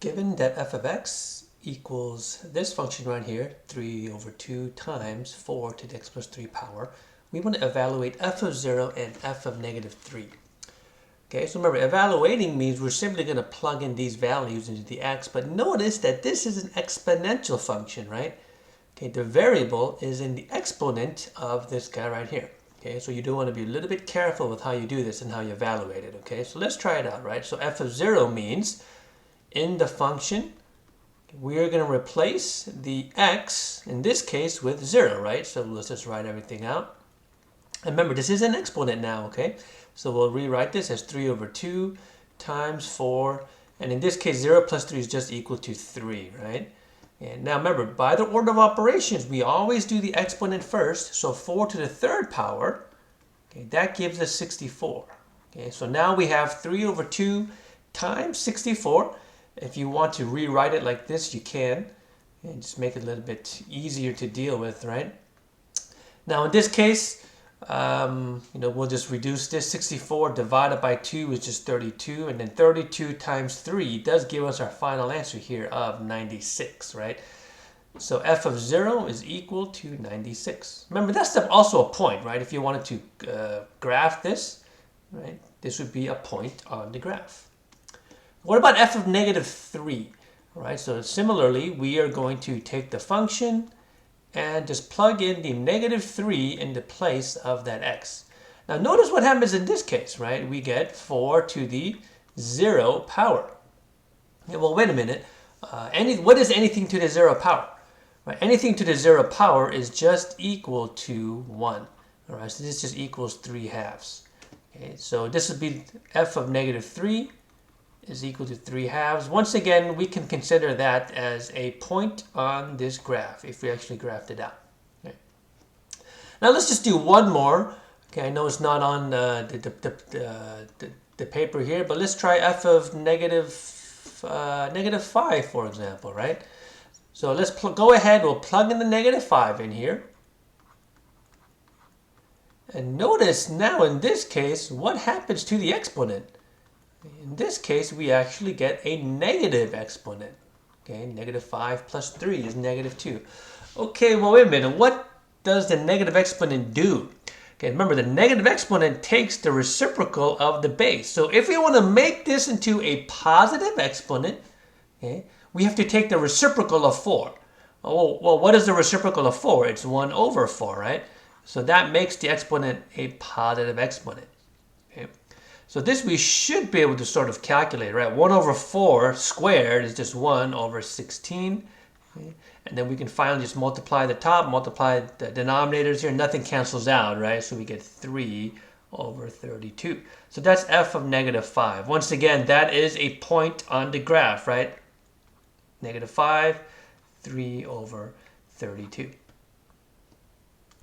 Given that f of x equals this function right here, 3 over 2 times 4 to the x plus 3 power, we want to evaluate f of 0 and f of negative 3. Okay, so remember, evaluating means we're simply going to plug in these values into the x, but notice that this is an exponential function, right? Okay, the variable is in the exponent of this guy right here. Okay, so you do want to be a little bit careful with how you do this and how you evaluate it. Okay, so let's try it out, right? So f of 0 means in the function, we're going to replace the x, in this case, with 0, right? So let's just write everything out. And remember, this is an exponent now, okay? So we'll rewrite this as 3 over 2 times 4. And in this case, 0 plus 3 is just equal to 3, right? And now remember, by the order of operations, we always do the exponent first. So 4 to the third power, okay, that gives us 64. Okay, so now we have 3 over 2 times 64. If you want to rewrite it like this, you can, and just make it a little bit easier to deal with, right? Now in this case, we'll just reduce this. 64 divided by 2 is just 32, and then 32 times 3 does give us our final answer here of 96, right? So f of 0 is equal to 96. Remember, that's also a point, right? If you wanted to graph this, right, this would be a point on the graph. What about f of negative 3? All right, so similarly, we are going to take the function and just plug in the negative 3 in the place of that x. Now notice what happens in this case, right? We get 4 to the 0 power. Yeah, well, wait a minute. What is anything to the 0 power? Right? Anything to the 0 power is just equal to 1. All right, so this just equals 3 halves. Okay, so this would be f of negative 3 is equal to 3 halves. Once again, we can consider that as a point on this graph if we actually graphed it out. Okay. Now let's just do one more. Okay, I know it's not on the paper here, but let's try f of negative 5, for example, right? So let's go ahead, we'll plug in the negative 5 in here. And notice now in this case, what happens to the exponent? In this case, we actually get a negative exponent. Okay, negative 5 plus 3 is negative 2. Okay, well, wait a minute. What does the negative exponent do? Okay, remember, the negative exponent takes the reciprocal of the base. So if we want to make this into a positive exponent, okay, we have to take the reciprocal of 4. Oh, well, what is the reciprocal of 4? It's 1 over 4, right? So that makes the exponent a positive exponent. Okay. So this we should be able to sort of calculate, right? 1 over 4 squared is just 1 over 16. Okay? And then we can finally just multiply the top, multiply the denominators here. Nothing cancels out, right? So we get 3 over 32. So that's f of negative 5. Once again, that is a point on the graph, right? Negative 5, 3 over 32.